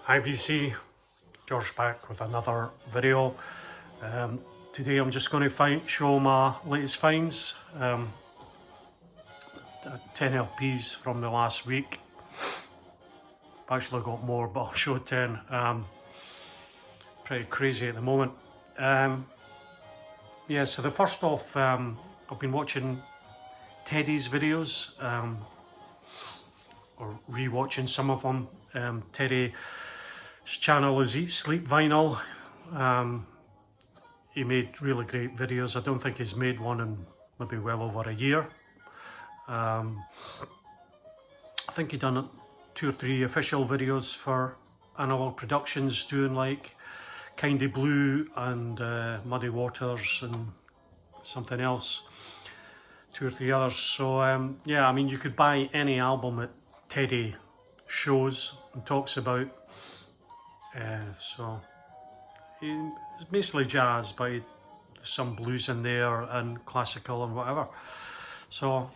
Hi VC, George back with another video. Today I'm just going to show my latest finds. 10 LPs from the last week. I've actually got more, but I'll show 10. Pretty crazy at the moment. Yeah, so the first off, I've been watching Teddy's videos, or re-watching some of them. Teddy's channel is Eat Sleep Vinyl. He made really great videos. I don't think he's made one in maybe well over a year. I think he done 2 or 3 official videos for Analogue Productions, doing like Kinda Blue and Muddy Waters and something else, 2 or 3 others. So yeah, I mean, you could buy any album that Teddy shows and talks about. So it's basically jazz, but there's some blues in there and classical and whatever. So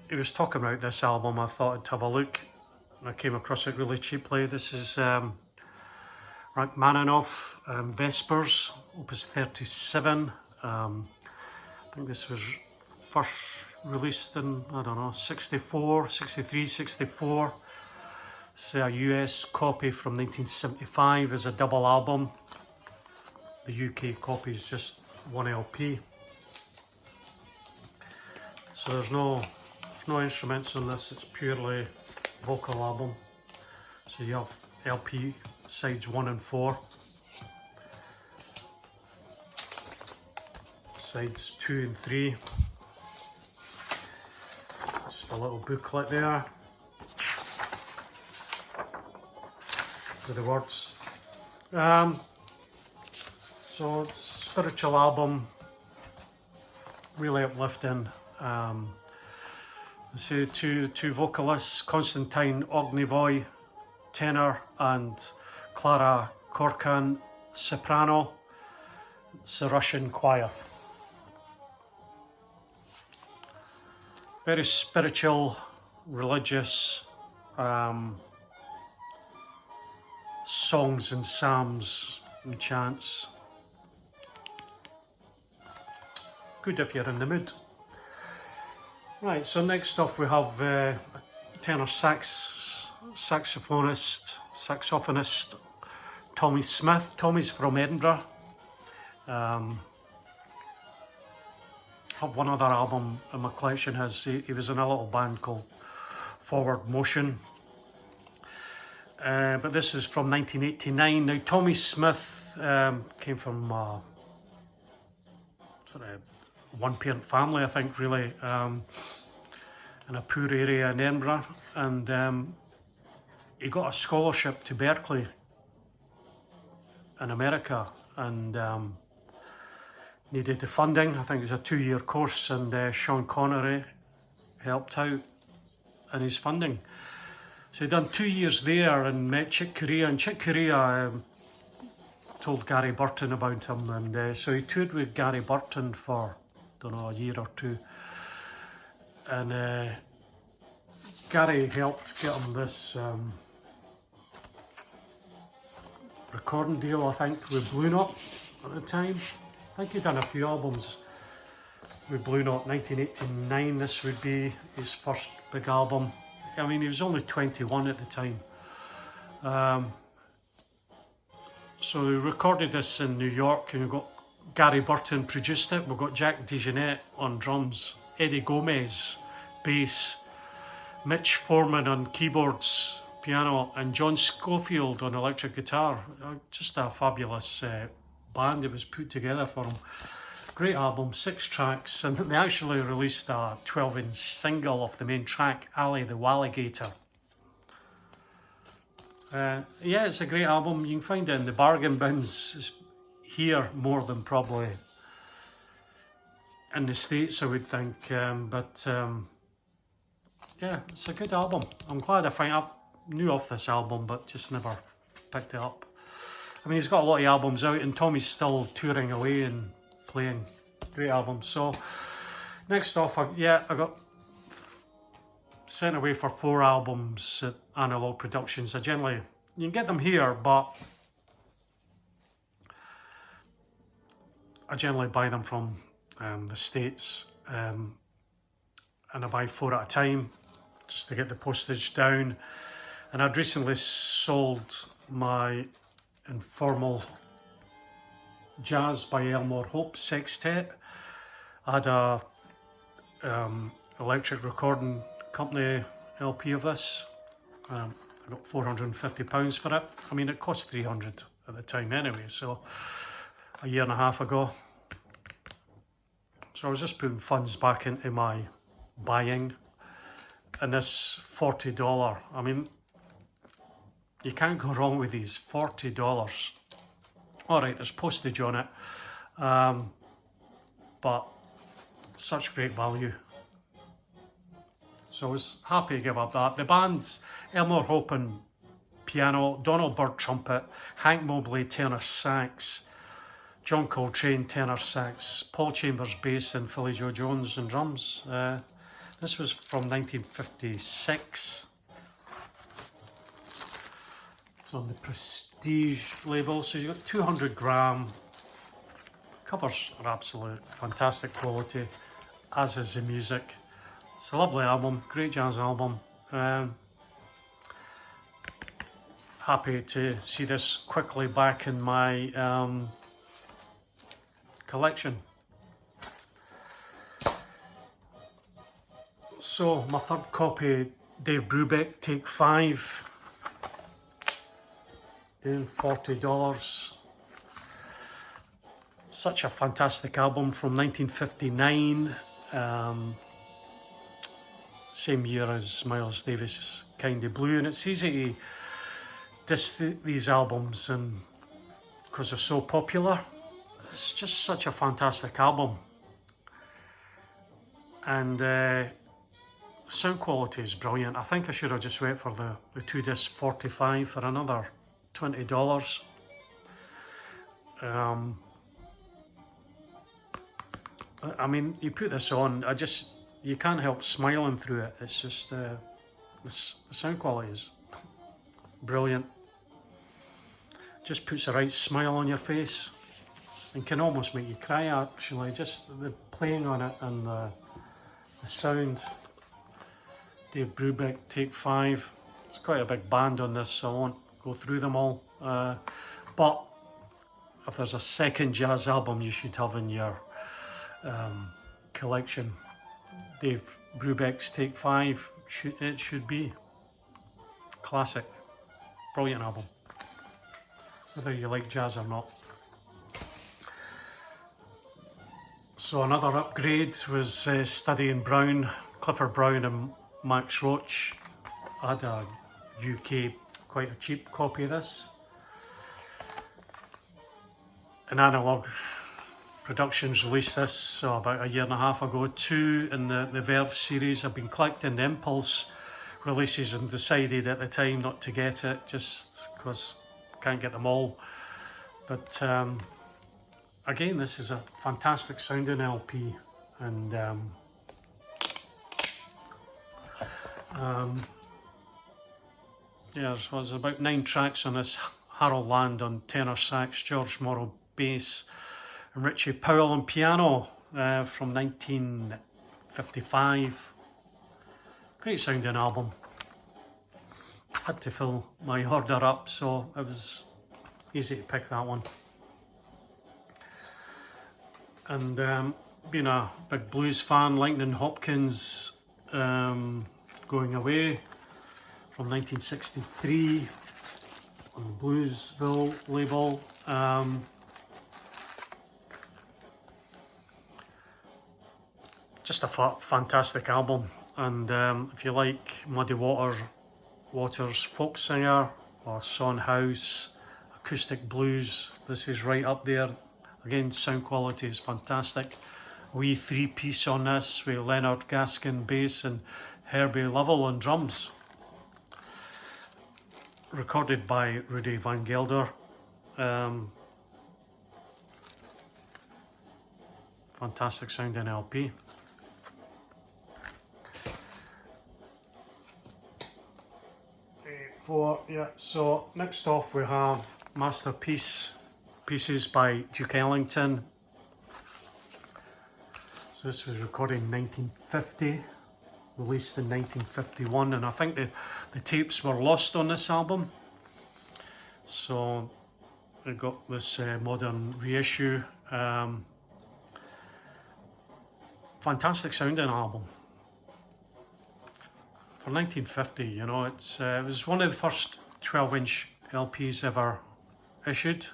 he was talking about this album. I thought I'd have a look, and I came across it really cheaply. This is Rachmaninoff, Vespers, Opus 37. I think this was first released in, I don't know, 64, 63, 64. It's a US copy from 1975 as a double album. The UK copy is just 1 LP. So there's no instruments on this, it's purely vocal album. So you have LP sides 1 and 4. Sides 2 and 3. Just a little booklet there with the words. So it's a spiritual album, really uplifting. So two vocalists, Konstantin Ognivoy, tenor, and Clara Korkan, soprano. It's a Russian choir. Very spiritual, religious songs and psalms and chants. Good if you're in the mood. Right, so next off we have a tenor saxophonist Tommy Smith. Tommy's from Edinburgh. I have one other album in my collection. He was in a little band called Forward Motion. But this is from 1989. Now Tommy Smith came from sort of one-parent family, I think, really, in a poor area in Edinburgh, and he got a scholarship to Berkeley in America, and needed the funding. I think it was a 2-year course, and Sean Connery helped out in his funding. So he'd done 2 years there and met Chick Corea, and Chick Corea told Gary Burton about him, and so he toured with Gary Burton for, I don't know, a year or 2, and Gary helped get him this recording deal, I think, with Blue Note at the time. I think he'd done a few albums with Blue Note. 1989, this would be his first big album. I mean, he was only 21 at the time. So we recorded this in New York, and we've got Gary Burton produced it. We've got Jack DeJohnette on drums, Eddie Gomez bass, Mitch Foreman on keyboards, piano, and John Scofield on electric guitar. Just a fabulous band that was put together for him. Great album, 6 tracks, and they actually released a 12-inch single of the main track, Ali the Walligator. Yeah, it's a great album. You can find it in the bargain bins here more than probably in the States, I would think. But yeah, it's a good album. I'm glad I knew of this album, but just never picked it up. I mean, he's got a lot of albums out, and Tommy's still touring away and playing. Great album. So next off, I got sent away for 4 albums at Analogue Productions. I generally You can get them here, but I generally buy them from the States, and I buy 4 at a time just to get the postage down. And I'd recently sold my Informal Jazz by Elmo Hope sextet. I had a electric recording company LP of this. I got £450 for it. I mean, it cost 300 at the time anyway, so a year and a half ago. So I was just putting funds back into my buying, and this $40, I mean, you can't go wrong with these. $40. Alright, there's postage on it, but such great value. So I was happy to give up that. The band's Elmo Hope on piano, Donald Byrd trumpet, Hank Mobley tenor sax, John Coltrane tenor sax, Paul Chambers bass, and Philly Joe Jones on drums. This was from 1956. It's on the Prestige label, so you've got 200 gram. Covers are absolute fantastic quality, as is the music. It's a lovely album, great jazz album. Happy to see this quickly back in my collection. So my third copy, Dave Brubeck, Take 5, in $40. Such a fantastic album from 1959, same year as Miles Davis' Kinda Blue, and it's easy to diss these albums and because they're so popular. It's just such a fantastic album, and sound quality is brilliant. I think I should have just went for the 2-disc 45 for another $20. I mean, you put this on, you can't help smiling through it. It's just the sound quality is brilliant. Just puts the right smile on your face and can almost make you cry, actually. Just the playing on it and the sound. Dave Brubeck, Take 5. It's quite a big band on this, so I won't go through them all. But if there's a second jazz album you should have in your collection, Dave Brubeck's Take 5, it should be. Classic. Brilliant album, whether you like jazz or not. So another upgrade was studying Brown, Clifford Brown and Max Roach. I had a UK, quite a cheap copy of this. An Analogue Productions released this about a year and a half ago. 2 in the Verve series. I've been collecting the Impulse releases and decided at the time not to get it, just because I can't get them all. But again, this is a fantastic sounding LP, and yeah, there's about 9 tracks on this. Harold Land on tenor sax, George Morrow bass, and Richie Powell on piano, from 1955. Great sounding album. Had to fill my order up, so it was easy to pick that one. And being a big blues fan, Ellington Hopkins, Going Away from 1963 on the Bluesville label. Just a fantastic album, and if you like Muddy Waters folk singer or Son House, acoustic blues, this is right up there. Again, sound quality is fantastic. A wee 3-piece on this with Leonard Gaskin bass and Herbie Lovell on drums. Recorded by Rudy Van Gelder. Fantastic sounding LP. 4, yeah. So next off we have Pieces by Duke Ellington. So this was recorded in 1950, released in 1951, and I think the tapes were lost on this album. So it got this modern reissue. Fantastic sounding album. For 1950, you know, it was one of the first 12-inch LPs ever issued.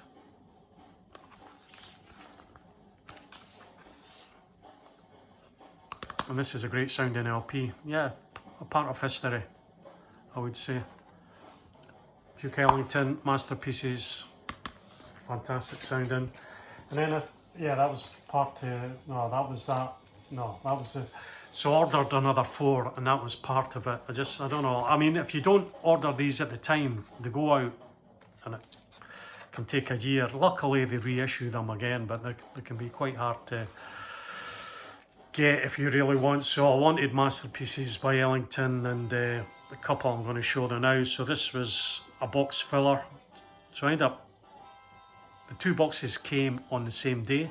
And this is a great sounding LP. Yeah, a part of history, I would say. Duke Ellington, Masterpieces, fantastic sounding. And then, yeah, that was part two. No, that was that. No, that was the. So ordered another 4, and that was part of it. I don't know. I mean, if you don't order these at the time, they go out, and it can take a year. Luckily, they reissue them again, but they can be quite hard to get if you really want. So I wanted Masterpieces by Ellington, and the couple I'm going to show them now. So this was a box filler. So I ended up, the 2 boxes came on the same day,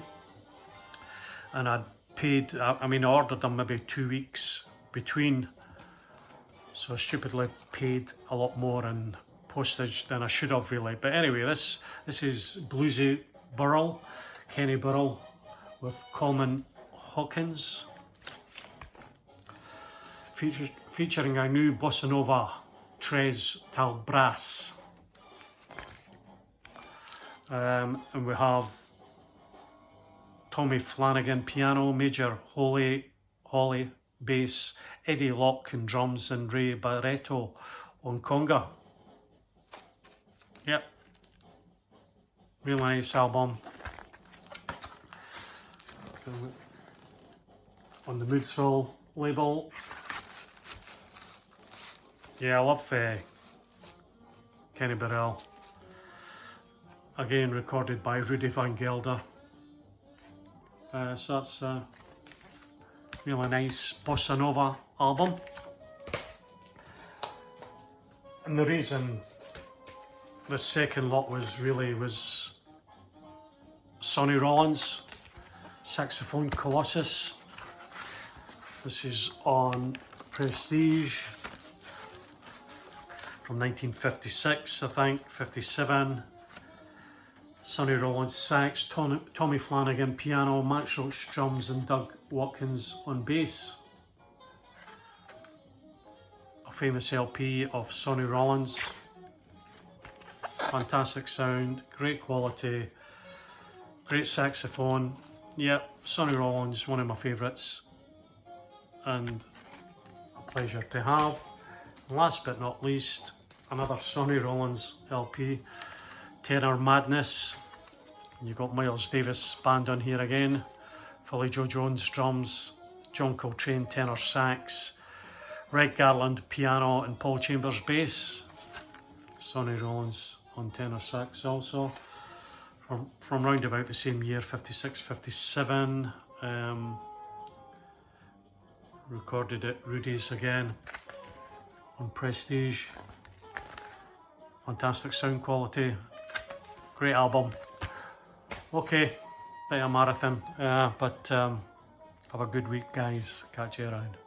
and I paid, I mean, I ordered them maybe 2 weeks between, so I stupidly paid a lot more in postage than I should have really. But anyway, this is bluesy Burrell, Kenny Burrell with Coleman Hopkins, featuring a new bossa nova Tres Tal Brass. And we have Tommy Flanagan piano, Major Holly bass, Eddie Locke on drums, and Ray Barretto on conga. Yep, really nice album. On the Moodsville label. Yeah, I love Kenny Burrell. Again, recorded by Rudy Van Gelder. So that's a really nice bossa nova album. And the reason the second lot was Sonny Rollins, Saxophone Colossus. This is on Prestige from 1956, I think, 57. Sonny Rollins sax, Tommy Flanagan piano, Max Roach drums, and Doug Watkins on bass. A famous LP of Sonny Rollins. Fantastic sound, great quality, great saxophone. Yep, Sonny Rollins, one of my favourites, and a pleasure to have. And last but not least, another Sonny Rollins LP, Tenor Madness. And you've got Miles Davis band on here again, Philly Joe Jones drums, John Coltrane tenor sax, Red Garland piano, and Paul Chambers bass. Sonny Rollins on tenor sax also, from round about the same year, 56, 57. Recorded at Rudy's again on Prestige. Fantastic sound quality, great album. Okay, bit of a marathon, but have a good week, guys. Catch you around.